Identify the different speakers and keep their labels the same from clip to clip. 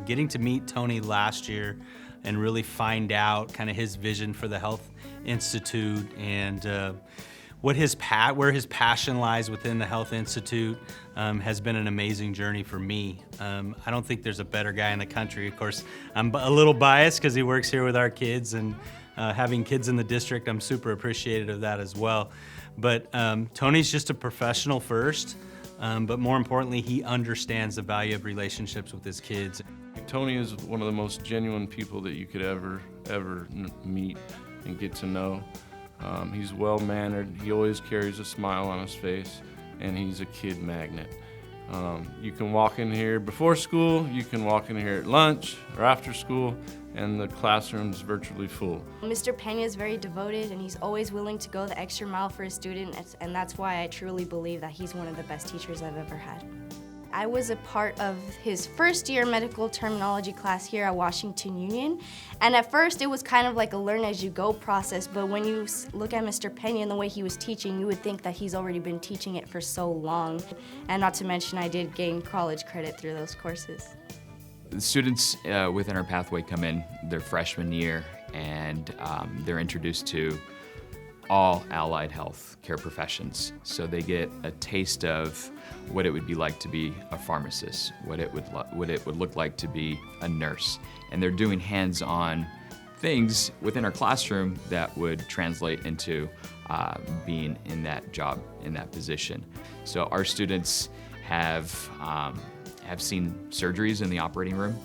Speaker 1: Getting to meet Tony last year and really find out kind of his vision for the Health Institute and where his passion lies within the Health Institute has been an amazing journey for me. I don't think there's a better guy in the country. Of course, I'm a little biased because he works here with our kids, and having kids in the district, I'm super appreciative of that as well. But Tony's just a professional first, but more importantly, he understands the value of relationships with his kids.
Speaker 2: Tony is one of the most genuine people that you could ever meet and get to know. He's well-mannered, he always carries a smile on his face, and he's a kid magnet. You can walk in here before school, you can walk in here at lunch or after school, and the classroom's virtually full.
Speaker 3: Mr. Pena is very devoted, and he's always willing to go the extra mile for his student, and that's why I truly believe that he's one of the best teachers I've ever had. I was a part of his first year medical terminology class here at Washington Union, and at first it was kind of like a learn as you go process, but when you look at Mr. Pena and the way he was teaching, you would think that he's already been teaching it for so long. And not to mention I did gain college credit through those courses.
Speaker 4: The students within our pathway come in their freshman year, and they're introduced to all allied health care professions. So they get a taste of what it would be like to be a pharmacist, what it would look like to be a nurse. And they're doing hands-on things within our classroom that would translate into being in that job, in that position. So our students have seen surgeries in the operating room.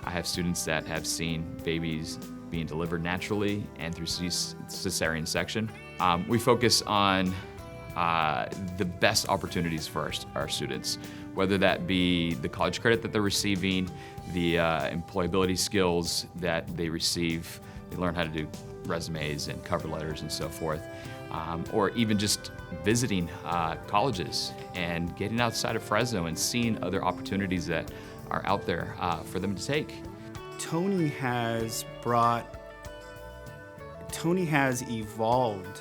Speaker 4: I have students that have seen babies being delivered naturally and through cesarean section. We focus on the best opportunities for our students, whether that be the college credit that they're receiving, the employability skills that they receive. They learn how to do resumes and cover letters and so forth, or even just visiting colleges and getting outside of Fresno and seeing other opportunities that are out there for them to take.
Speaker 5: Tony has evolved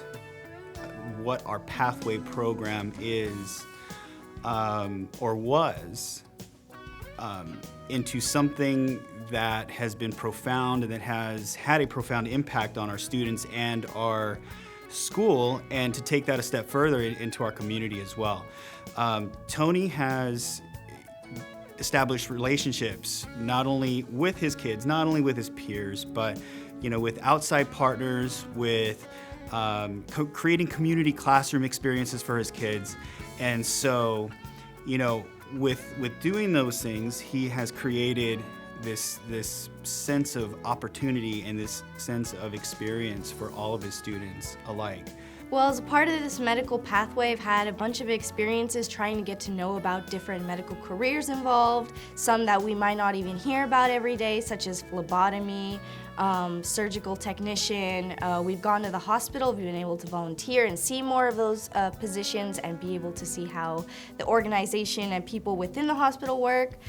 Speaker 5: what our pathway program is, or was, into something that has been profound and that has had a profound impact on our students and our school, and to take that a step further into our community as well. Tony has established relationships not only with his kids, not only with his peers, but with outside partners, with creating community classroom experiences for his kids. And so, with doing those things, he has created this sense of opportunity and this sense of experience for all of his students alike.
Speaker 3: Well, as a part of this medical pathway, I've had a bunch of experiences trying to get to know about different medical careers involved, some that we might not even hear about every day, such as phlebotomy, surgical technician. We've gone to the hospital, we've been able to volunteer and see more of those positions and be able to see how the organization and people within the hospital work.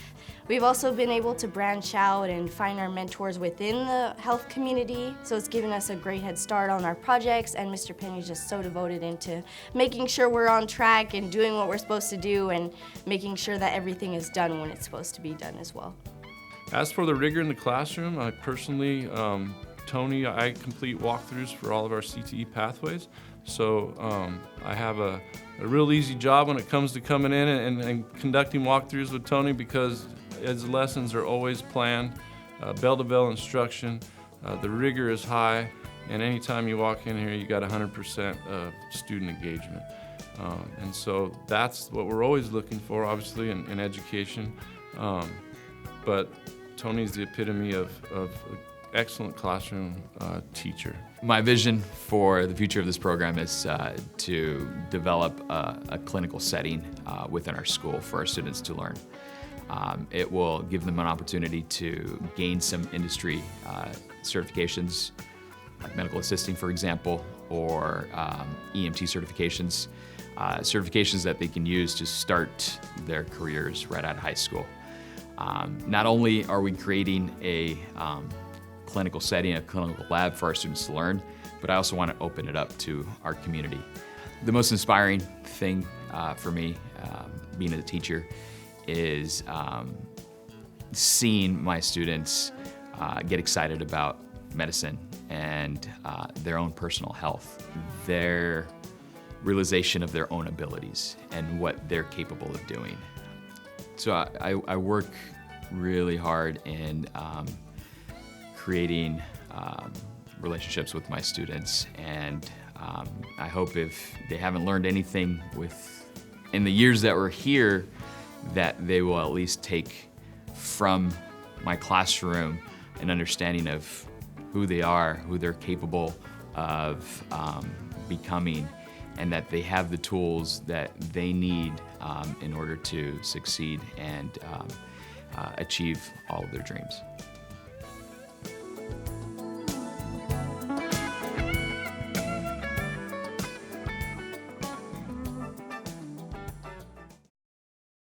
Speaker 3: We've also been able to branch out and find our mentors within the health community, so it's given us a great head start on our projects, and Mr. Pena is just so devoted into making sure we're on track and doing what we're supposed to do and making sure that everything is done when it's supposed to be done as well.
Speaker 2: As for the rigor in the classroom, I personally, Tony, I complete walkthroughs for all of our CTE pathways. So I have a real easy job when it comes to coming in and conducting walkthroughs with Tony, because his lessons are always planned, bell-to-bell instruction, the rigor is high, and anytime you walk in here, you got 100% of student engagement. And so that's what we're always looking for, obviously, in education. But Tony's the epitome of an excellent classroom teacher.
Speaker 4: My vision for the future of this program is to develop a clinical setting within our school for our students to learn. It will give them an opportunity to gain some industry certifications, like medical assisting, for example, or EMT certifications, certifications that they can use to start their careers right out of high school. Not only are we creating a clinical setting, a clinical lab for our students to learn, but I also want to open it up to our community. The most inspiring thing for me, being a teacher, is seeing my students get excited about medicine and their own personal health, their realization of their own abilities and what they're capable of doing. So I work really hard in creating relationships with my students, and I hope if they haven't learned anything in the years that we're here, that they will at least take from my classroom an understanding of who they are, who they're capable of becoming, and that they have the tools that they need in order to succeed and achieve all of their dreams.